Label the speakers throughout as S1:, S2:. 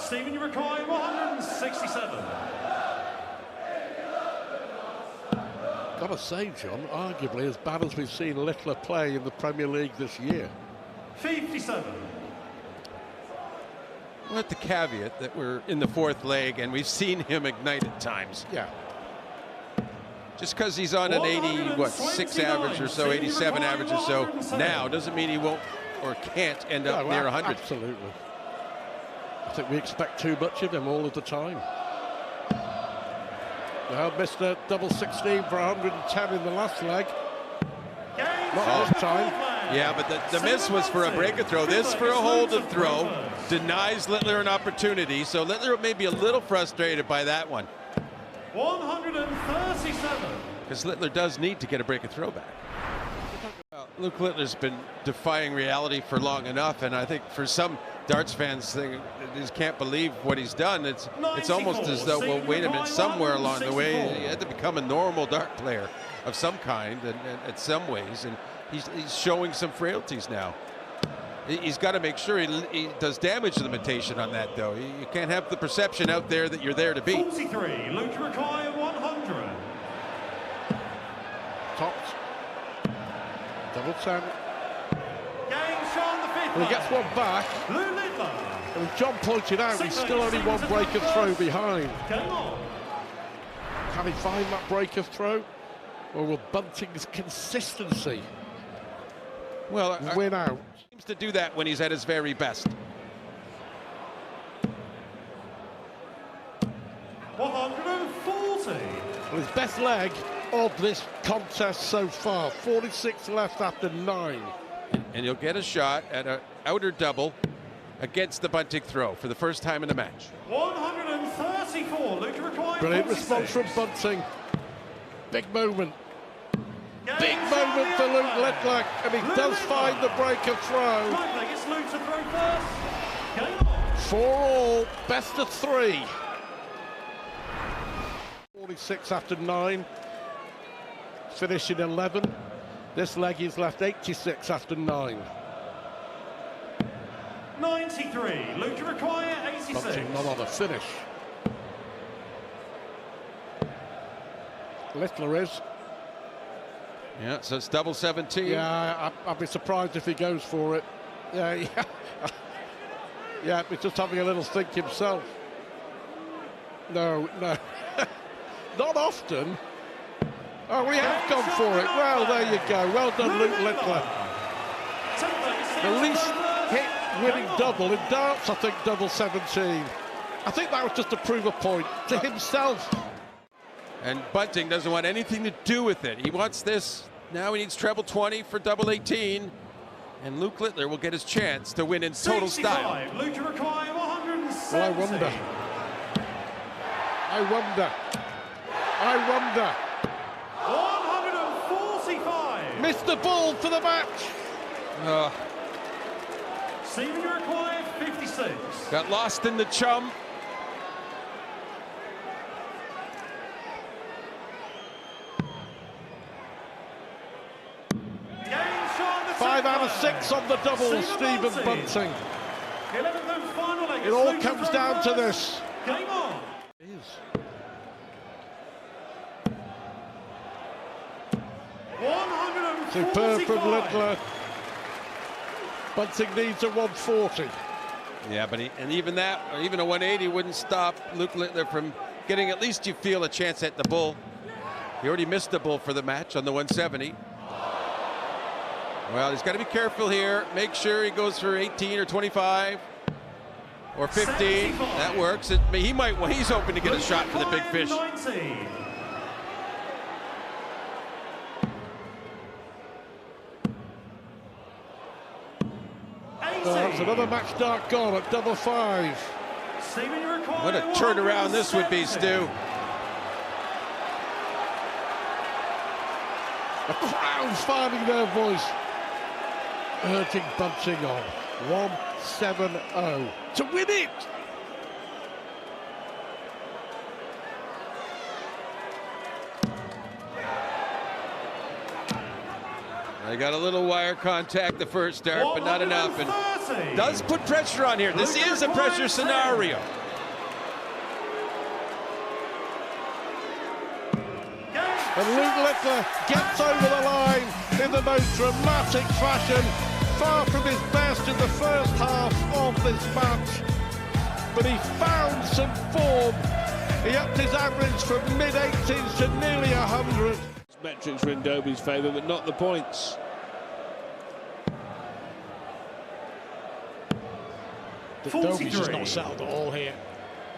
S1: Stephen, you require 167.
S2: Gotta say, John, arguably as bad as we've seen Littler play in the Premier League this year.
S1: 57.
S3: With the caveat that we're in the fourth leg and we've seen him ignite at times.
S2: Yeah.
S3: Just because he's on an 86 average or so, 87 average or so now doesn't mean he won't or can't end up near 100.
S2: Absolutely. I think we expect too much of him all of the time. Now missed a double 16 for 110 in the last leg. Not this time.
S3: Yeah, but the miss was for a break and throw. This for a hold and throw. Denies Littler an opportunity, so Littler may be a little frustrated by that one.
S1: 137.
S3: Because Littler does need to get a break and throw back. Luke Littler's been defying reality for long enough, and I think for some darts fans, they just can't believe what he's done. It's almost as though, well, wait a minute, somewhere along the way, he had to become a normal dart player of some kind, and in some ways, and he's showing some frailties now. He's got to make sure he does damage limitation on that, though. You can't have the perception out there that you're there to beat.
S1: 43, Luke require 100.
S2: Tops. Double 10.
S1: Game Sean the fifth.
S2: And he gets one back.
S1: Lou Littler.
S2: And as John pointed out, he's still only one break of throw behind.
S1: Game on.
S2: Can he find that break of throw? Or will Bunting's consistency win out?
S3: Seems to do that when he's at his very best.
S1: 140.
S2: Well, his best leg of this contest so far. 46 left after 9.
S3: And he'll get a shot at an outer double against the Bunting throw for the first time in the match.
S1: 134. Luke requires.
S2: Brilliant response from Bunting. Big moment. Big moment for Luke Littler, and he does find the break of throw.
S1: It's Luke to throw first. Game on.
S2: 4 all, best of 3. 46 after 9. Finishing 11. This leg is left 86 after 9.
S1: 93. Luke require 86.
S2: Bunting not on a finish. Littler is.
S3: Yeah, so it's double 17.
S2: Yeah, I'd be surprised if he goes for it. Yeah. Yeah, he's just having a little think himself. No. Not often. Oh, we have gone for it. Well, there you go. Well done, Luke Littler. The least hit winning double in darts, I think, double 17. I think that was just to prove a point to himself.
S3: And Bunting doesn't want anything to do with it. He wants this. Now he needs treble 20 for double 18. And Luke Littler will get his chance to win in total
S1: 65.
S3: style.
S1: Luke require 170.
S2: Well, I wonder.
S1: 145.
S2: Missed the ball for the match.
S1: Stephen, you require 56.
S3: Got lost in the chum.
S2: Five out of 6 on the double, Stephen Bunting. It all comes down to this.
S1: Game on.
S2: Superb from Littler. Bunting needs a 140.
S3: Yeah, but even a 180 wouldn't stop Luke Littler from getting, at least you feel, a chance at the bull. He already missed the bull for the match on the 170. Well, he's got to be careful here. Make sure he goes for 18 or 25 or 15. That works. He's hoping to get a shot for the big fish.
S1: 90.
S2: That's another match dart gone at double 5.
S3: What a turnaround this would be, Stu.
S2: The crowd's finding their voice, urging Bunting on. 170 to win it.
S3: They got a little wire contact the first start, but not enough. And
S1: 30.
S3: Does put pressure on here. This is a pressure scenario.
S2: And Luke Littler gets over the line in the most dramatic fashion, far from his best in the first half of this match. But he found some form. He upped his average from mid-80s to nearly 100.
S4: Metrics were in Dobie's favour, but not the points.
S5: Dobie's just not settled at all here.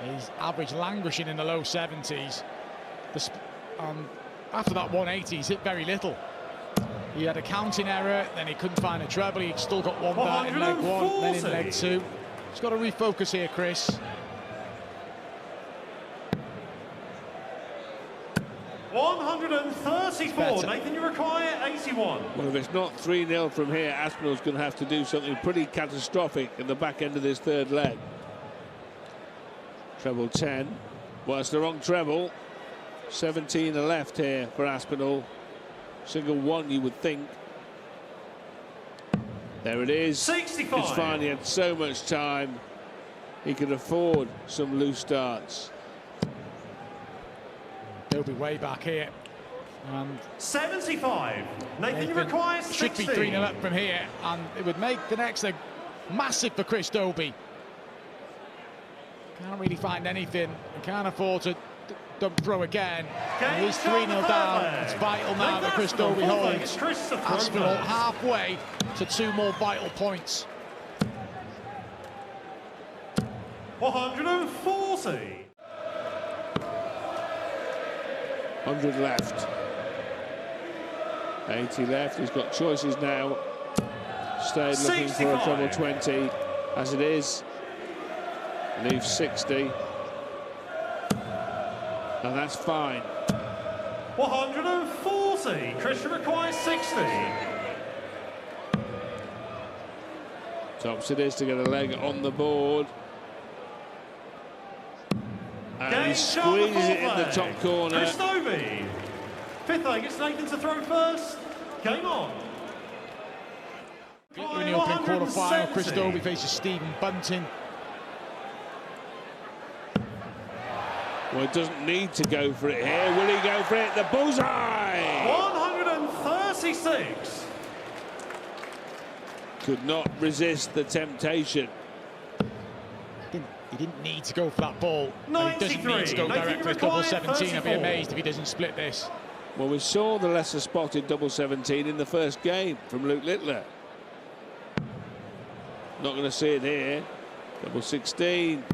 S5: His average languishing in the low 70s. After that 180, he's hit very little. He had a counting error, then he couldn't find a treble. He still got one back in leg one, then in leg two. He's got to refocus here, Chris.
S1: 134. Nathan, you require 81.
S4: Well, if it's not 3-0 from here, Aspinall's going to have to do something pretty catastrophic in the back end of this third leg. Treble 10. Well, it's the wrong treble. 17 are left here for Aspinall. Single one, you would think. There it is.
S1: 65.
S4: It's fine. He had so much time. He could afford some loose starts.
S5: Dobie way back here. And
S1: 75. Nathan, you require 60.
S5: Should be 3-0 up from here, and it would make the next leg massive for Chris Dobie. Can't really find anything. Can't afford to dump throw again. He's 3-0 down. It's vital now that Chris Dobie holds Aspinall halfway to 2 more vital points.
S1: 140.
S4: 100 left. 80 left. He's got choices now. Stayed looking 65. For a treble 20 as it is. Leaves 60. And that's fine.
S1: 140. Christian requires 60.
S4: Tops it is to get a leg on the board. And he squeezes it in the top corner.
S1: Chris Dobie. Fifth leg, it's Nathan to throw first. Game on.
S5: In the opening quarter-final, Chris Dobie faces Stephen Bunting.
S4: Well, it doesn't need to go for it here. Will he go for it? The bullseye!
S1: 136.
S4: Could not resist the temptation.
S5: He didn't need to go for that ball.
S1: 93.
S5: He doesn't need to go directly to double 17. I'd be amazed if he doesn't split this.
S4: Well, we saw the lesser spotted double 17 in the first game from Luke Littler. Not going to see it here. Double 16.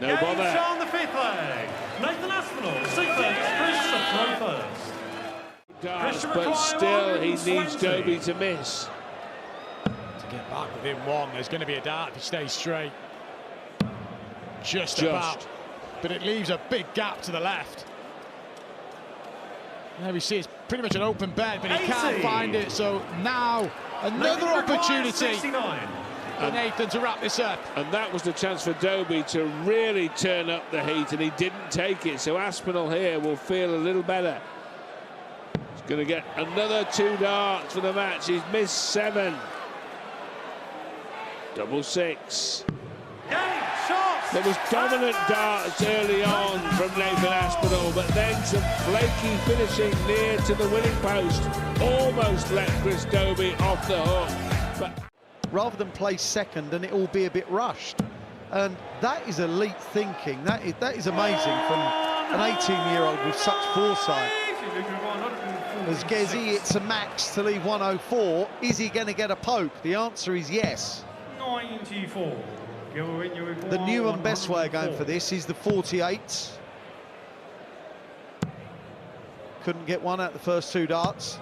S4: No bother.
S1: On the fifth leg. Nathan Aspinall. Sixth leg, it's Chris to throw first.
S4: But still, he needs Dobie to miss.
S5: To get back within one, there's going to be a dart if he stays straight. Just about. But it leaves a big gap to the left. There we see it's pretty much an open bed, but he
S1: 80.
S5: can't find it. So now another opportunity for Nathan to wrap this up.
S4: And that was the chance for Dobie to really turn up the heat, and he didn't take it. So Aspinall here will feel a little better. He's going to get another 2 darts for the match. He's missed 7. Double 6. There was dominant darts early on from Nathan Aspinall, but then some flaky finishing near to the winning post almost let Chris Dobie off the hook. But
S6: rather than play second and it all be a bit rushed, and that is elite thinking. That is amazing from an 18-year-old with such foresight. As Gezi, it's a max to leave 104. Is he going to get a poke? The answer is yes.
S1: 94.
S6: The new and best way of going for this is the 48. Couldn't get one out the first 2 darts.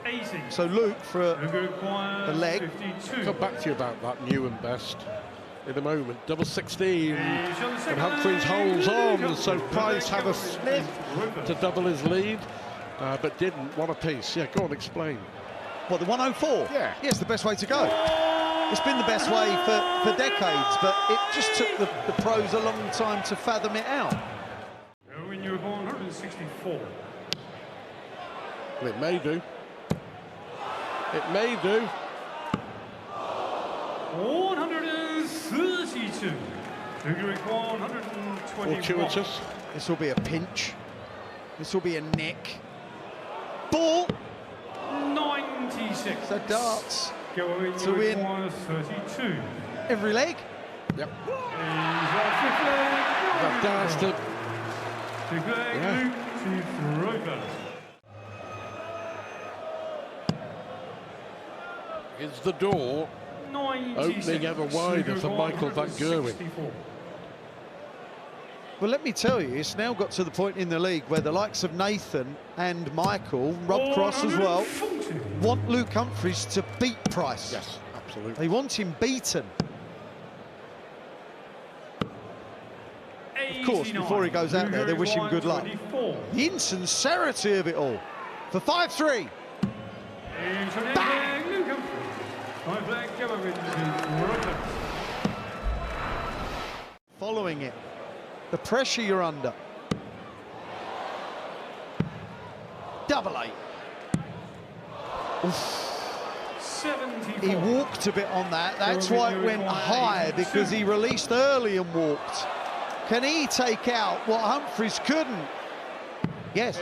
S1: 80.
S6: So Luke for the leg.
S1: 52.
S2: Come back to you about that new and best in a moment. Double 16. And Humphreys holds on, so Price had a sniff to double his lead, but didn't. One apiece. Yeah, go on, explain.
S6: What, the 104?
S2: Yeah.
S6: Yes, the best way to go. It's been the best way for decades, but it just took the pros a long time to fathom it out.
S1: When you were born, 164.
S2: Well, it may do. It may do.
S1: 132. Figuring 121.
S2: Fortuitous.
S6: This will be a pinch. This will be a nick. Ball.
S1: 96.
S6: So darts
S1: Going
S6: to win
S1: 32.
S6: every leg.
S2: Yep.
S1: That
S2: Darts to...
S1: yeah. Luke to throw first.
S2: Is the door
S1: 96.
S2: opening ever wider for Michael van Gerwen?
S6: Well, let me tell you, it's now got to the point in the league where the likes of Nathan and Michael, Rob Cross as well, want Luke Humphries to beat Price.
S2: Yes, absolutely.
S6: They want him beaten. Of course, before he goes out there, they wish him good luck. The insincerity of it all. For 5-3. Bang! Following it. The pressure you're under. Double eight. Oof.
S1: 74.
S6: He walked a bit on that. That's why it went high, because he released early and walked. Can he take out what Humphries couldn't? Yes.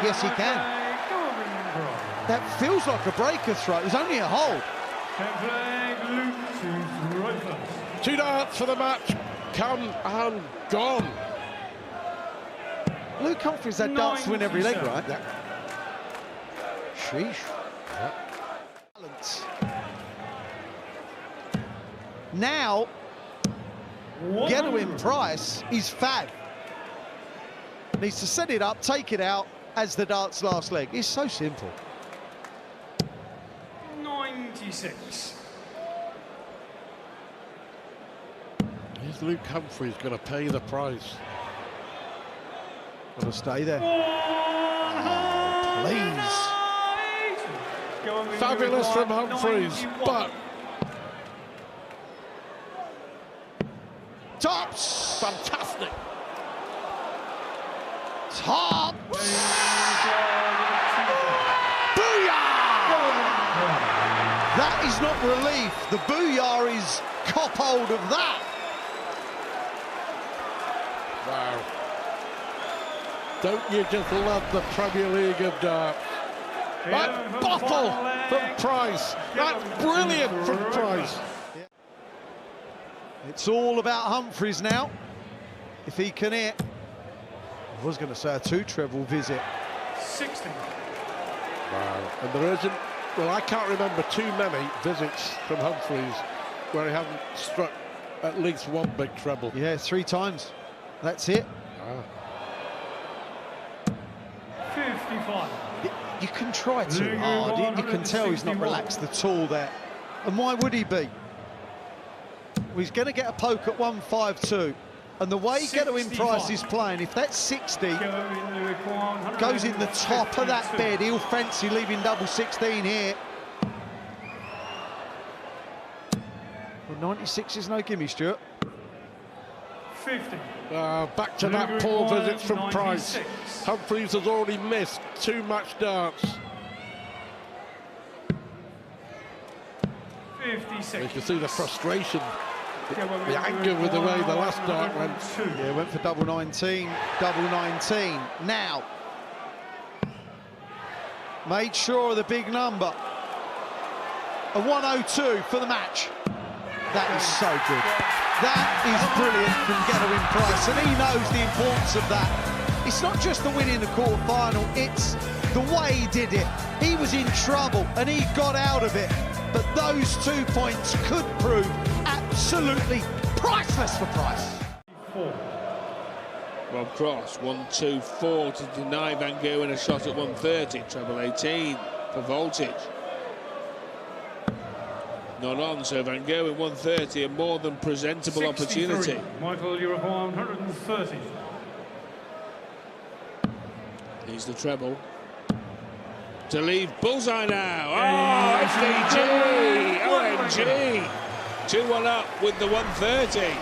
S6: Yes, he can. That feels like a breaker throw. It was only a hold.
S2: 2 darts for the match. Come and gone.
S6: Luke Humphries had darts to win every leg, right?
S2: Yeah.
S6: Sheesh.
S2: Yeah.
S6: Balance. Now, get to win Price is fab. Needs to set it up, take it out as the darts last leg. It's so simple.
S1: 96.
S2: Is Luke Humphries going to pay the price?
S6: Got to stay there. Oh, please.
S2: Fabulous from Humphries, but
S6: Tops.
S2: fantastic.
S6: Tops. Booyah! That is not relief. The booyah is cop hold of that.
S2: Wow. Don't you just love the Premier League of darts? That bottle from Price. That's brilliant from Price.
S6: It's all about Humphries now. If he can hit. I was going to say a 2-treble visit.
S1: 60.
S2: Wow. And there isn't, well, I can't remember too many visits from Humphries where he hasn't struck at least one big treble.
S6: Yeah, 3 times. That's it.
S2: Ah.
S1: 55.
S6: You can try too hard. You can tell he's not relaxed at all there. And why would he be? Well, he's going to get a poke at 152. And the way Get-to-Win Price is playing, if that 60 goes in the top of that bed, he'll fancy leaving double 16 here. Well, 96 is no gimme, Stuart.
S1: 50.
S2: Back to that poor visit from Price. Humphries has already missed too much darts.
S1: 56.
S2: You can see the frustration, the anger with the way the last dart went.
S6: Yeah, went for double 19, double 19. Now, made sure of the big number. A 102 for the match. That is so good. That is brilliant from Get-to-Win Price, and he knows the importance of that. It's not just the win in the quarter-final, it's the way he did it. He was in trouble, and he got out of it. But those 2 points could prove absolutely priceless for Price.
S4: Rob Cross, 1-2-4 to deny Van Gerwen a shot at 130. Treble 18 for Voltage. Not on, so Van Gerwen 130, a more than presentable
S1: 63.
S4: opportunity.
S1: Michael, you require 130.
S4: Here's the treble. To leave bullseye now. Oh, FDG! OMG! 2-1 up with the 130.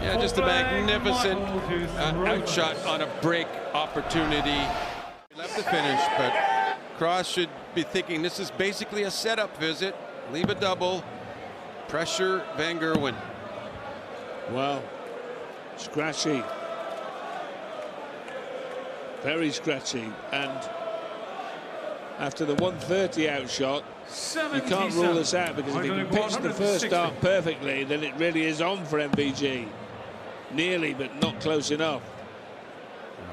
S3: Yeah, just a magnificent outshot on a break opportunity. He left the finish, but Cross should be thinking this is basically a setup visit. Leave a double, Pressure Van Gerwen.
S4: Well, scratchy. Very scratchy. And after the 130 outshot, you can't rule this out, because if he can pitch the first start perfectly, then it really is on for MVG. Nearly, but not close enough.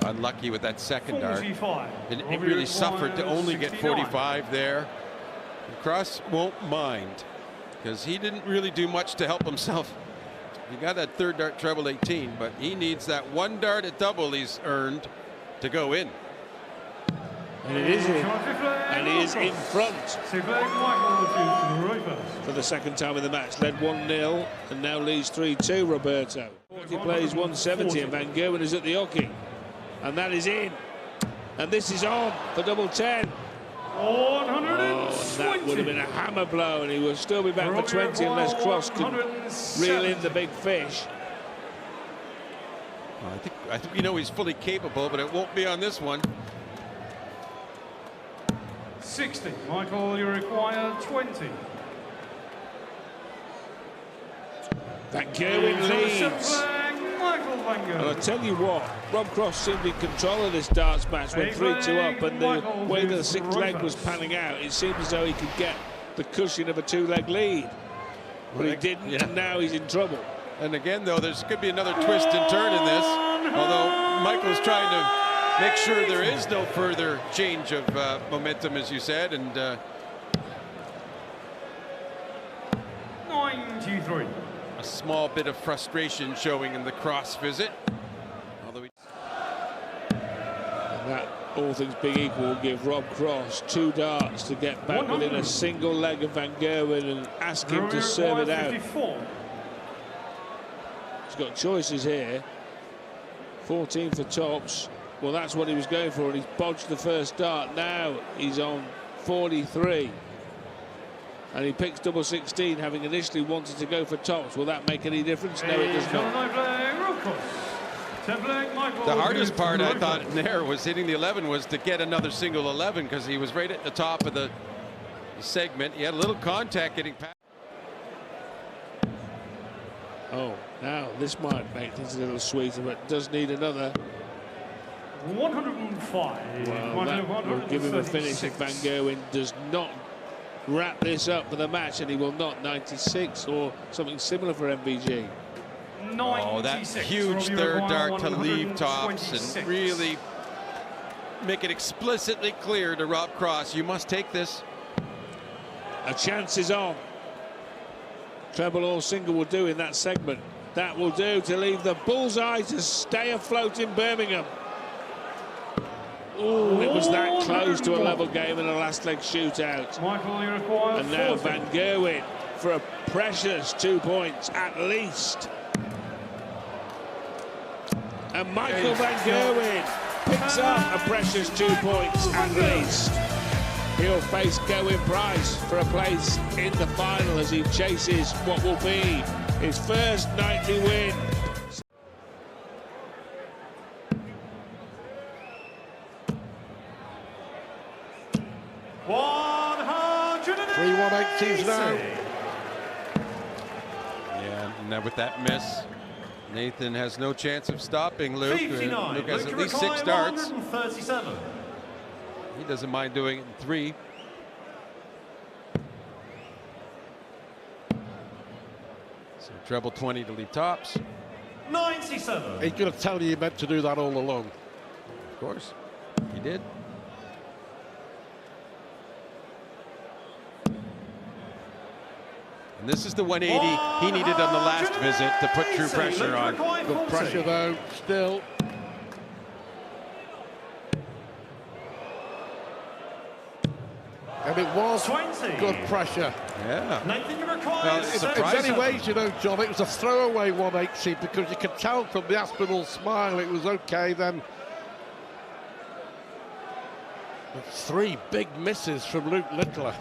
S3: Unlucky with that second dart. It really suffered to only get 45 there. And Cross won't mind, because he didn't really do much to help himself. He got that third dart treble 18, but he needs that one dart at double he's earned to go in.
S4: And it is in. And he is in front for the second time in the match. Led 1-0 and now leads 3-2, Roberto. He plays 170 and Van Gerwen is at the hockey. And that is in. And this is on for double 10. Oh, that would have been a hammer blow, and he will still be back for 20 unless Cross can reel in the big fish.
S3: I think we know he's fully capable, but it won't be on this one.
S1: 60. Michael, you require 20.
S4: Van Gerwen leads. And I'll tell you what, Rob Cross seemed in control of this darts match when 3-2 up, and the way the sixth leg was panning out, it seemed as though he could get the cushion of a two-leg lead. But he didn't, and now he's in trouble.
S3: And again, though, there could be another twist and turn in this, although Michael's trying to make sure there is no further change of momentum, as you said, and
S1: 93.
S3: a small bit of frustration showing in the Cross visit. Although
S4: that, all things being equal, will give Rob Cross 2 darts to get back within a single leg of Van Gerwen and ask him to serve it out. He's got choices here. 14 for tops. Well, that's what he was going for, and he's bodged the first dart. Now he's on 43. And he picks double 16, having initially wanted to go for tops. Will that make any difference? No, it does not.
S3: the hardest part, I thought, in there was hitting the 11, was to get another single 11, because he was right at the top of the segment. He had a little contact getting past.
S4: Oh, now this might make things a little sweeter, but does need another.
S1: 105.
S4: Well, that will give him a finish if Van Gerwen does not wrap this up for the match, and he will not. 96 or something similar for MVG.
S3: Oh, that huge third dart to leave tops and really make it explicitly clear to Rob Cross, you must take this.
S4: A chance is on. Treble or single will do in that segment. That will do to leave the bullseye to stay afloat in Birmingham. Ooh, it was that close to a level game in a last leg shootout. And now Van Gerwen for a precious 2 points at least. And Michael Van Gerwen picks up a precious 2 points at least. He'll face Gerwin Price for a place in the final as he chases what will be his first nightly win.
S2: Three 180s now.
S3: Yeah, and with that miss, Nathan has no chance of stopping Luke. Luke has at least 6 darts. He doesn't mind doing it in 3. So treble 20 to lead tops.
S1: 97.
S2: He's going to tell you he meant to do that all along.
S3: Of course, he did. And this is the 180 he needed on the last visit to put true pressure on.
S2: Good pressure though, still. And it was
S1: 20.
S2: Good pressure.
S3: Yeah.
S1: Well,
S2: In many ways, you know, John, it was a throwaway 180 because you could tell from the Aspinall smile it was okay then. But 3 big misses from Luke Littler.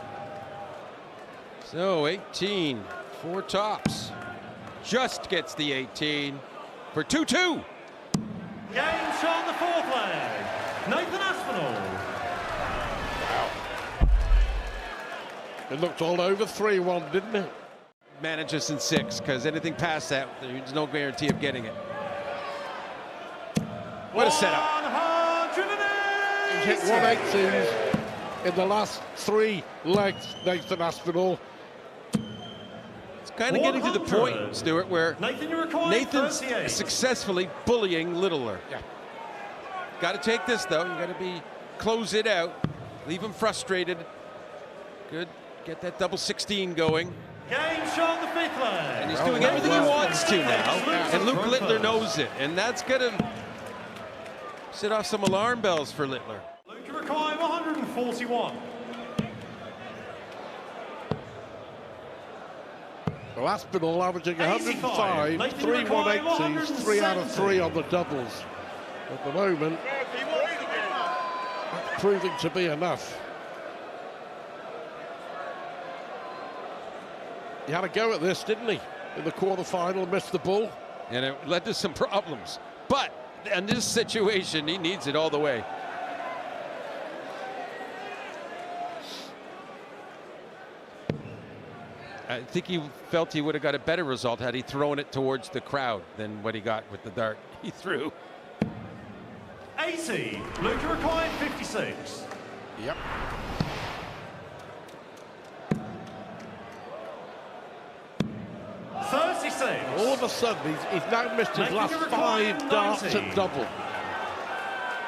S3: So 18, 4 tops. Just gets the 18 for 2-2.
S1: Game on the 4th leg. Nathan Aspinall.
S2: It looked all over 3-1, didn't it?
S3: manage us in 6, because anything past that, there's no guarantee of getting it. What a setup.
S2: He's hit 180s in the last 3 legs, Nathan Aspinall.
S3: It's kind of getting to the point, Stuart, where Nathan's successfully bullying Littler.
S2: Yeah.
S3: Got to take this, though. You got to close it out, leave him frustrated. Good, get that double 16 going.
S1: Game shot, the 5th leg.
S3: And he's doing everything he wants to now, and Luke Littler knows it, and that's going to set off some alarm bells for Littler.
S1: Luke require 141.
S2: Well, Aspinall averaging 105, 3 180s, 3 out of 3 on the doubles. At the moment, that's proving to be enough. He had a go at this, didn't he? In the quarterfinal, missed the ball.
S3: And it led to some problems. But in this situation, he needs it all the way. I think he felt he would have got a better result had he thrown it towards the crowd than what he got with the dart he threw.
S1: 80. Luke required 56.
S2: Yep. All of a sudden, he's now missed his last 5 darts at double.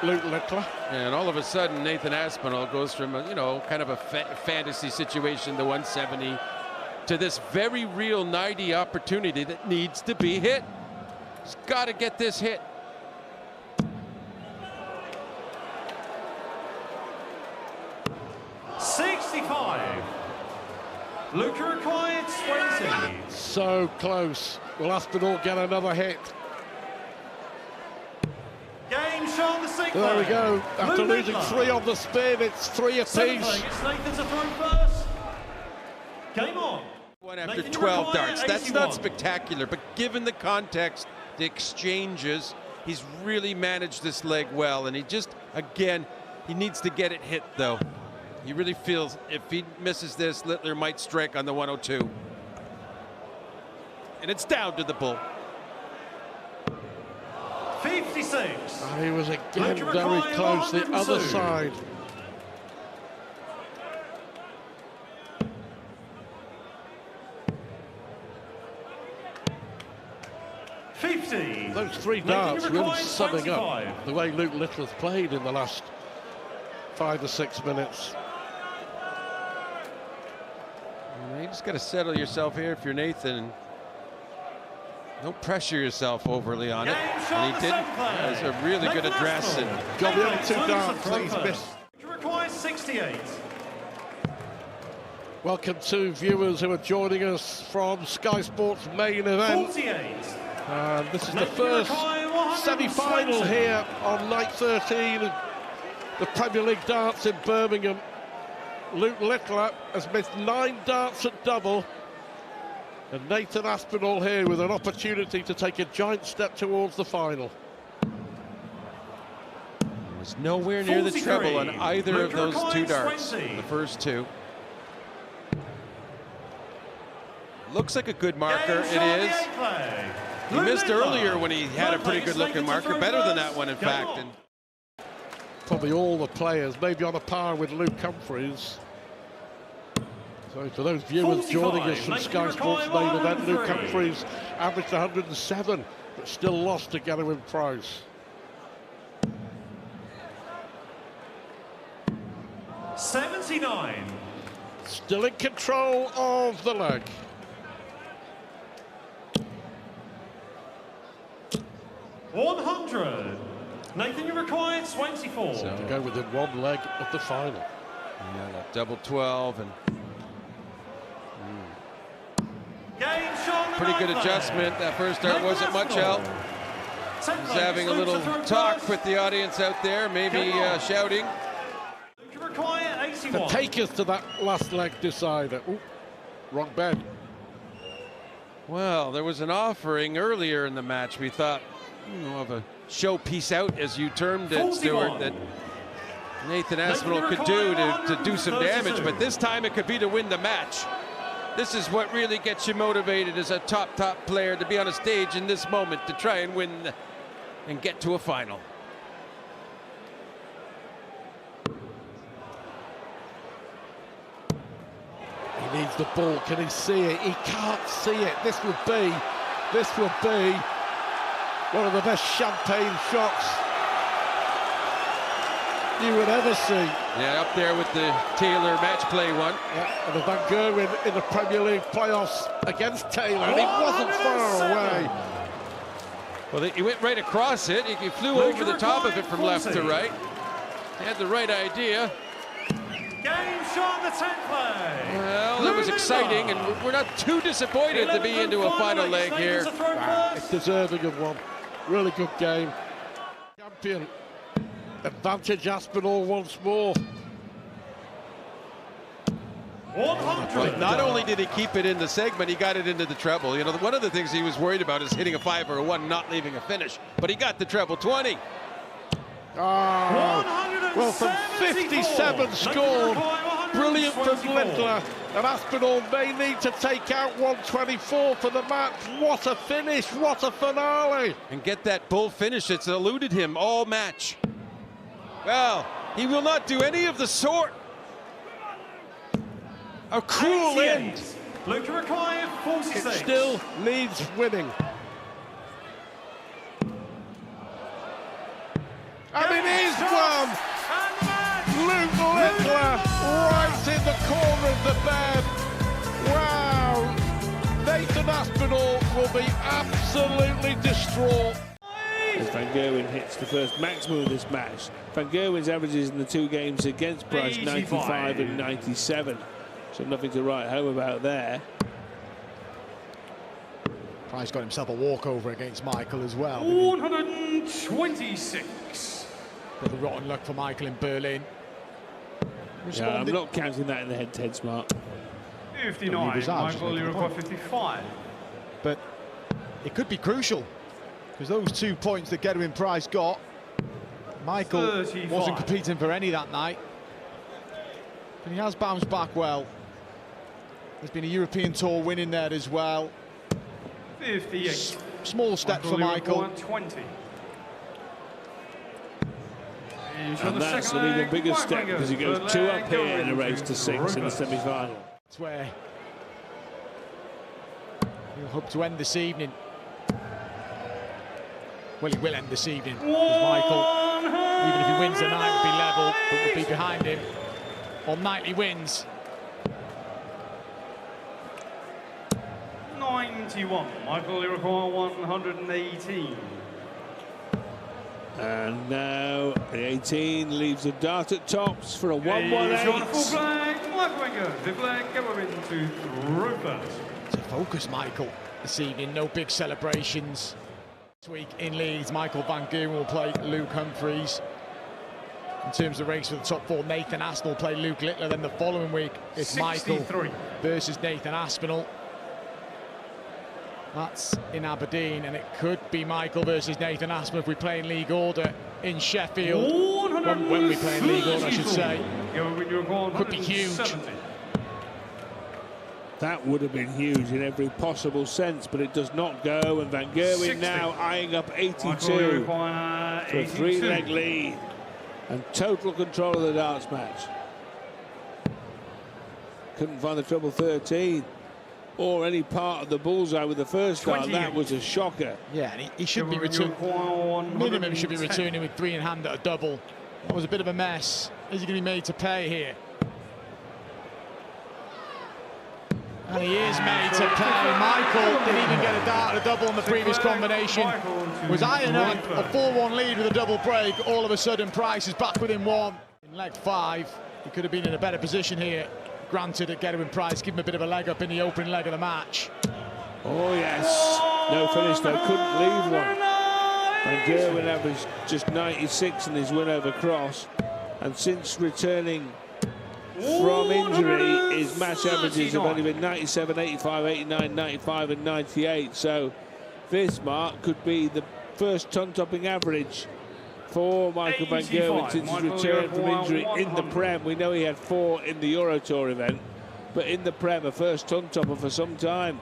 S2: Luke Littler.
S3: And all of a sudden, Nathan Aspinall goes from a, kind of a fantasy situation, the 170, to this very real 90 opportunity that needs to be hit. He's got to get this hit.
S1: Luca required 20.
S2: So close. Will Aspinall get another hit?
S1: Game shot, the 6th.
S2: There we go. After losing 3 on the spin, it's 3 apiece.
S1: It's Nathan to throw first. Game on.
S3: One after 12 darts. That's not spectacular, but given the context, the exchanges, he's really managed this leg well, and he just, again, he needs to get it hit, though. He really feels if he misses this, Littler might strike on the 102. And it's down to the bull.
S1: 56.
S2: And he was again very close, the other side. Those 3 darts really summing up the way Luke Littler's played in the last 5 or 6 minutes.
S3: You just got to settle yourself here if you're Nathan. Don't pressure yourself overly on it. And he didn't. That was a really good address. And
S2: got the other 2 darts that he's missed.
S1: Requires 68.
S2: Welcome to viewers who are joining us from Sky Sports' main event.
S1: 48.
S2: This is the first semi-final here on night 13 of the Premier League darts in Birmingham. Luke Littler has missed 9 darts at double. And Nathan Aspinall here with an opportunity to take a giant step towards the final.
S3: He was nowhere near the treble on either of those 2 darts, the first 2. Looks like a good marker, it is. He missed earlier when he had a pretty good looking marker, better than that one in fact. And
S2: probably all the players, maybe on a par with Luke Humphries. So for those viewers joining us from Sky Sports main event, Luke Humphries averaged 107, but still lost to Gerwyn Price.
S1: 79.
S2: Still in control of the leg.
S1: $100. Nathan, you required 24.
S2: So to go within 1 leg of the final.
S3: Yeah, that double 12 and pretty good adjustment. That first dart wasn't much help. He's having a little talk with the audience out there, maybe shouting.
S2: To take us to that last leg decider. Ooh, wrong bed.
S3: Well, there was an offering earlier in the match. We thought, of a showpiece out, as you termed it, Stuart, that Nathan Aspinall could do to do some damage, but this time it could be to win the match. This is what really gets you motivated as a top player, to be on a stage in this moment to try and win and get to a final.
S2: He needs the ball. Can he see it? He can't see it. This would be one of the best champagne shots you would ever see.
S3: Yeah, up there with the Taylor match play one.
S2: Yeah, and the Van Gerwen in the Premier League playoffs against Taylor, and he wasn't far away.
S3: Well, he went right across it. He flew over the top of it from left to right. He had the right idea.
S1: Game shot, the 10th play.
S3: Well, that was exciting, and we're not too disappointed to be into a final leg here.
S2: It's deserving of one. Really good game. Champion. Advantage Aspinall once more.
S1: 100.
S3: Not only did he keep it in the segment, he got it into the treble. You know, one of the things he was worried about is hitting a 5 or a 1, not leaving a finish. But he got the treble 20.
S2: Oh, well, from 57 scored. Brilliant from Littler. And Aspinall may need to take out 124 for the match. What a finish, what a finale.
S3: And get that bull finish that's eluded him all match. Well, he will not do any of the sort. A cruel end.
S1: Luca required 46.
S2: It still needs winning. And it is one. Luke Littler right in the corner of the bed. Wow. Nathan Aspinall will be absolutely distraught.
S4: As Van Gerwen hits the first maximum of this match. Van Gerwen's averages in the 2 games against Price, 95 and 97. So nothing to write home about there.
S5: Price got himself a walkover against Michael as well.
S1: 126.
S5: Bit of rotten luck for Michael in Berlin.
S4: Yeah, I'm not counting that in the head-to-head smart.
S1: 59. Michael, you require 55.
S5: But it could be crucial, because those 2 points that Gedwin Price got, Michael
S1: 35.
S5: wasn't competing for any that night. But he has bounced back well. There's been a European Tour win in there as well.
S1: 58.
S5: Small step for Michael.
S1: 20.
S4: And that's an even bigger step because he goes 2 up here in a race to 6 in the semi-final.
S5: That's where he'll hope to end this evening. Well, he will end this evening, because Michael, even if he wins the night, would be level, but would be behind him on nightly wins.
S1: 91. Michael, you require 118.
S4: And now the 18 leaves a dart at tops for a 118.
S5: To focus Michael this evening, no big celebrations. This week in Leeds, Michael Van Gerwen will play Luke Humphries. In terms of the race for the top 4, Nathan Aspinall will play Luke Littler. Then the following week, it's Michael versus Nathan Aspinall. That's in Aberdeen, and it could be Michael versus Nathan Aspinall if we play in league order in Sheffield. When we play in league order, I should say. Could be huge.
S4: That would have been huge in every possible sense, but it does not go. And Van Gerwen now eyeing up 82 to a 3-leg lead and total control of the darts match. Couldn't find the treble 13 or any part of the bullseye with the first dart. That was a shocker.
S5: Yeah, and he should be returning. Minimum should be returning with 3 in hand at a double. That was a bit of a mess. Is he going to be made to pay here? And he is made to pay. Michael didn't even get a dart at a double in the previous combination. Was eyeing up a 4-1 lead with a double break. All of a sudden, Price is back within 1. In leg 5, he could have been in a better position here. Granted, at Gedwin Price, give him a bit of a leg up in the opening leg of the match.
S4: Oh, yes. No finish, though. Couldn't leave one. Van Gerwen averaged just 96 in his win over Cross. And since returning from injury, his match averages have only been 97, 85, 89, 95 and 98. So this mark could be the first ton-topping average for Michael Van Gerwen since his return from injury in the Prem. We know he had 4 in the Euro Tour event, but in the Prem, a first ton topper for some time.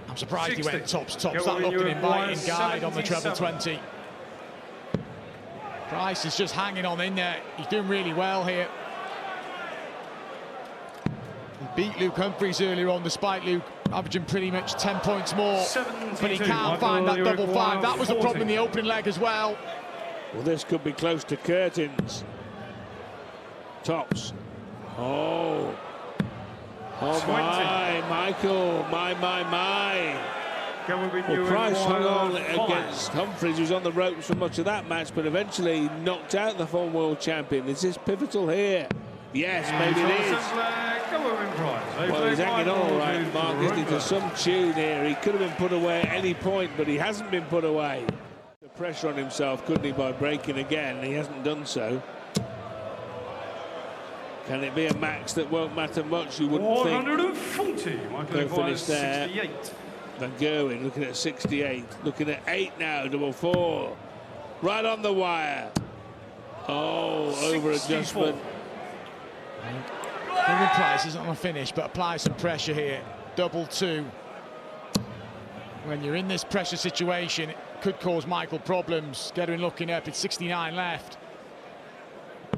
S5: I'm surprised
S1: 60.
S5: he went tops. That
S1: Go
S5: looked an inviting
S1: 1,
S5: guide on the treble
S1: 77.
S5: 20. Price is just hanging on in there. He's doing really well here. He beat Luke Humphries earlier on, despite Luke averaging pretty much 10 points more.
S1: 72.
S5: But he can't find that double five. That was the problem in the opening leg as well.
S4: Well, this could be close to curtains. Tops. Oh. Oh,
S1: 20.
S4: my, Michael. My. Well, Price hung on against Humphries, who's on the ropes for much of that match, but eventually knocked out the former world champion. Is this pivotal here? Yes, maybe it is. Well, he's hanging on all right, Mark, isn't he, to some tune here. He could have been put away at any point, but he hasn't been put away. The pressure on himself, couldn't he, by breaking again? He hasn't done so. Can it be a max that won't matter much? You wouldn't think.
S1: 140.
S4: They'll finish there.
S1: 68.
S4: Van Gerwen looking at 68, looking at 8 now, double 4. Right on the wire. Oh, over adjustment.
S5: Gerwyn Price isn't on a finish, but applies some pressure here. Double 2. When you're in this pressure situation, it could cause Michael problems. Gerwyn looking up, it's 69 left.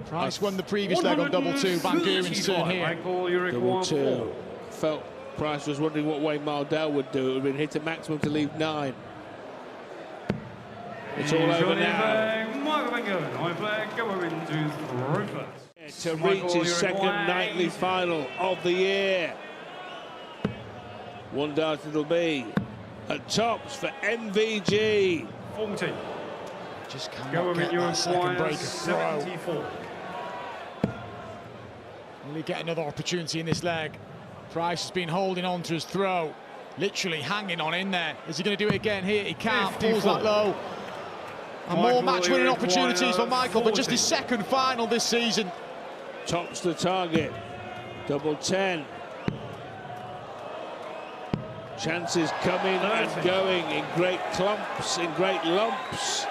S5: Price won the previous leg on double 2. Van Gerwen's turn here.
S4: Double 2. Felt Price was wondering what way Mardell would do. It would have been hit a maximum to leave 9. It's all over now. To reach his second nightly final of the year. One dart it'll be. At tops for MVG.
S1: 40.
S5: Just cannot get that second break of throw.
S1: 74.
S5: Will he get another opportunity in this leg? Price has been holding on to his throw, literally hanging on in there. Is he going to do it again here? He can't.
S1: 54.
S5: Pulls that low. And more match-winning opportunities for Michael, but just his second final this season.
S4: Tops the target. Double 10. Chances coming and going in great clumps, in great lumps.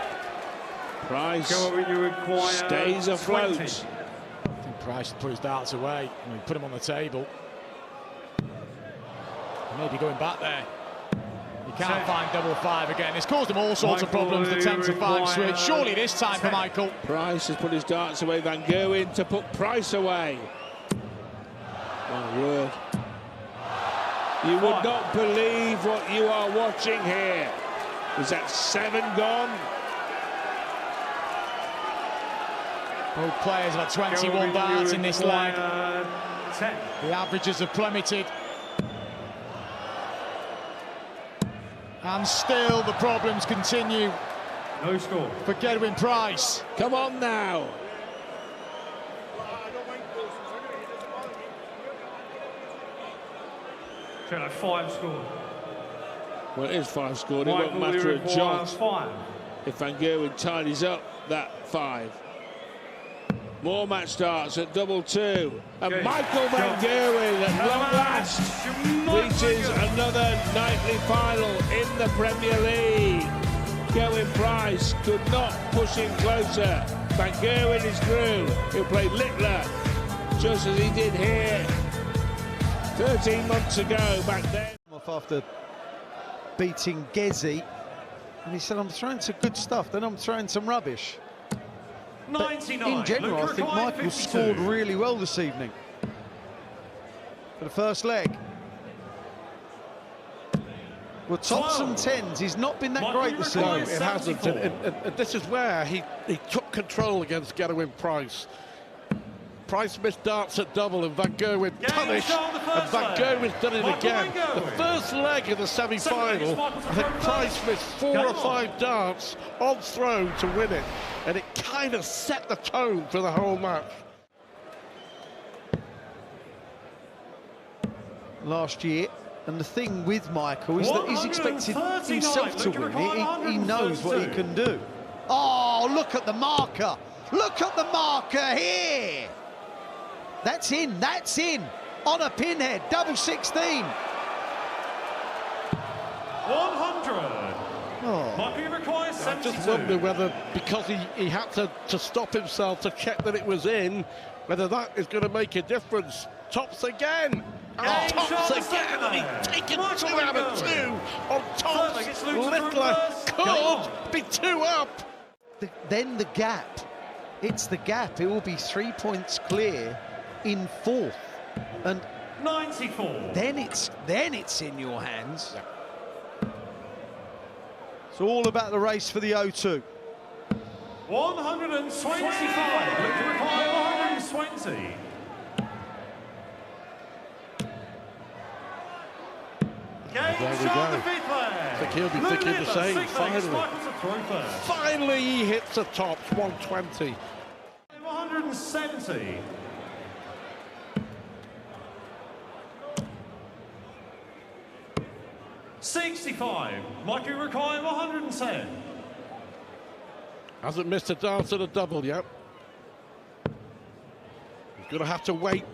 S4: Price stays afloat.
S1: 20.
S5: I think Price put his darts away. I mean, put him on the table. Maybe going back there. He can't find double 5 again. It's caused him all sorts of problems, the 10 to 5 switch. Surely this time for Michael.
S4: Price has put his darts away. Van Gerwen to put Price away. My word. You would not believe what you are watching here. Is that 7 gone?
S5: Both players have had 21 darts in this leg. The averages have plummeted. And still the problems continue.
S1: No score.
S5: For Gerwyn Price.
S4: Come on now.
S1: So 5 scored.
S4: Well, it is 5 scored. It won't matter a jot
S1: 5.
S4: if Van Gerwen tidies up that 5. More match starts at double 2. And
S1: Okay.
S4: Michael Van Gerwen at long last reaches another nightly final in the Premier League. Gerwyn Price could not push him closer. Van Gerwen is through. He'll play Littler just as he did here 13 months ago back then.
S6: After beating Gezi, and he said, I'm throwing some good stuff, then I'm throwing some rubbish.
S1: 99.
S6: But in general, I think Michael
S1: 52.
S6: scored really well this evening. For the first leg. Well, tops and 10s, he's not been that great this
S2: No,
S6: evening.
S2: it hasn't. And this is where he took control against Gerwyn Price. Price missed darts at double and Van Gerwen punished, and Van Gerwen's done it again. The first leg of the semi-final, I think Price missed 4 or 5 darts on throw to win it, and it kind of set the tone for the whole match.
S6: Last year, and the thing with Michael is that he's expected himself to win. He knows what he can do. Oh, look at the marker. Look at the marker here. That's in, on a pinhead, double 16.
S1: 100.
S6: Oh.
S1: Might require 72.
S2: I just wonder whether, because he had to stop himself to check that it was in, whether that is going to make a difference. Tops again. And
S1: Game
S2: Tops
S1: shot
S2: again. And he's taken
S1: Michael
S2: 2 out of 2 on Tops.
S1: Gets Luton
S2: Littler
S1: through first.
S2: could be 2 up.
S6: Then the gap. It's the gap. It will be 3 points clear in 4th. And
S1: 94.
S6: then it's in your hands. It's all about the race for the O2.
S1: 125. Luton require 120.
S2: There we
S1: Shot
S2: go.
S1: the fifth leg.
S2: I think he'll be thinking the same, finally. Finally, he hits the Tops, 120.
S1: 170. $65. Mikey require 110.
S2: Hasn't missed a dance at a double yet. He's going to have to wait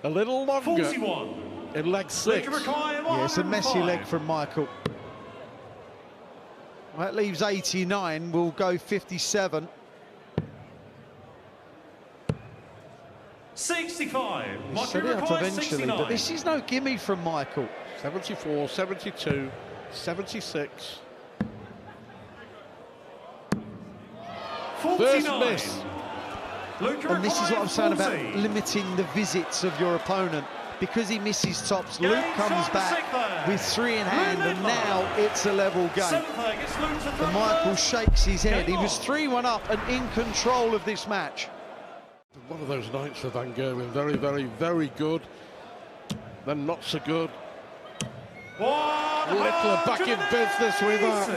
S2: a little longer
S1: 41.
S2: in leg 6.
S6: Yeah, it's a messy leg from Michael. Well, that leaves 89. We'll go 57.
S1: 65.
S6: He set it up eventually, but this is no gimme from Michael.
S2: 74, 72, 76.
S1: 49.
S2: First miss.
S6: And this is what I'm saying about limiting the visits of your opponent. Because he misses Tops, Luke comes back with 3 in hand, and now it's a level game. And Michael shakes his head. He was 3-1 up and in control of this match.
S2: One of those nights for Van Gerwen. Very, very, very good. Then not so good. Littler back in business with that.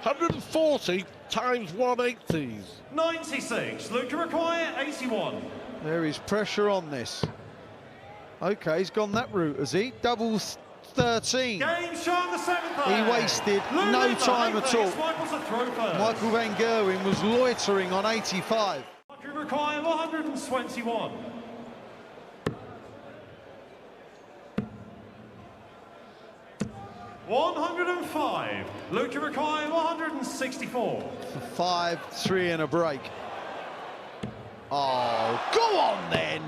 S2: 140 times 180s.
S1: 96. Luke require 81.
S6: There is pressure on this. Okay, he's gone that route, has he? Double 13.
S1: Game shot the 7th.
S6: He wasted no time at all. Michael Van Gerwen was loitering on 85.
S1: Luke require 121. $105. Luke require 164.
S6: 5-3 and a break. Oh, go on then.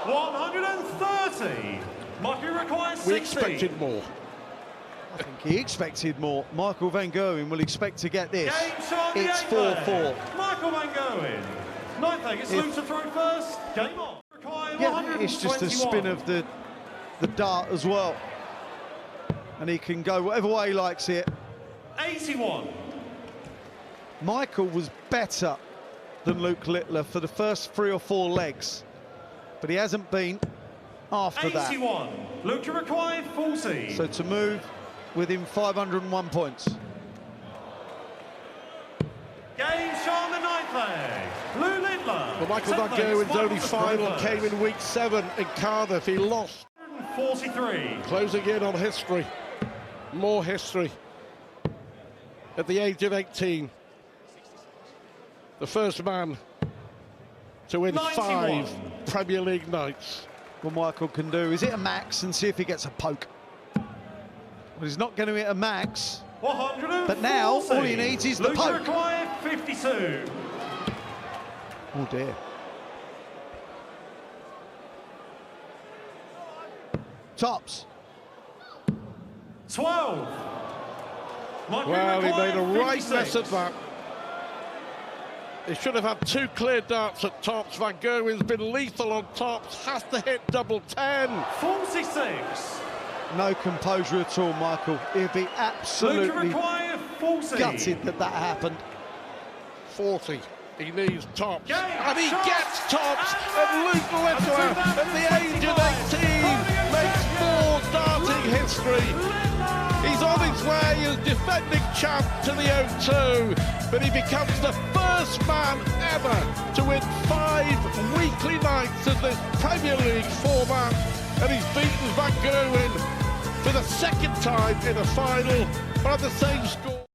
S1: 130. Mikey requires 60.
S2: We expected more.
S6: I think he expected more. Michael Van Gerwen will expect to get this.
S1: Game shot
S6: It's 4-4.
S1: Michael Van Gerwen. 9th leg, it's Luke to throw first. Game on. Require
S6: Yeah, it's just a spin of the dart as well. And he can go whatever way he likes it.
S1: 81.
S6: Michael was better than Luke Littler for the first 3 or 4 legs, but he hasn't been after
S1: 81.
S6: that.
S1: Luke require 40.
S6: So to move within 501 points.
S1: Game shot on the 9th leg. Lou Littler.
S2: But Michael Van Gerwen's only final came in week 7 in Cardiff. He lost.
S1: 43.
S2: Closing in on history. More history. At the age of 18. The first man to win
S1: 91.
S2: 5 Premier League nights.
S6: What Michael can do is hit a max and see if he gets a poke. Well, he's not going to hit a max.
S1: 140.
S6: But now, all he needs is the
S1: Luke
S6: poke.
S1: require 52.
S6: Oh dear. Tops.
S1: 12.
S2: Well, he made a right mess of that. He should have had 2 clear darts at Tops. Van Gerwen's been lethal on Tops. Has to hit double 10.
S1: 46.
S6: No composure at all, Michael. He'd be absolutely gutted that that happened.
S2: 40. He needs Tops.
S1: Game
S2: And he
S1: shot.
S2: gets Tops.
S1: And
S2: And Luke Littler, at the age of 18, makes 4 darting history. He's on his way as defending champ to the O2, but he becomes the first man ever to win 5 weekly nights of this Premier League format, and he's beaten Van Gerwen for the 2nd time in a final by the same score.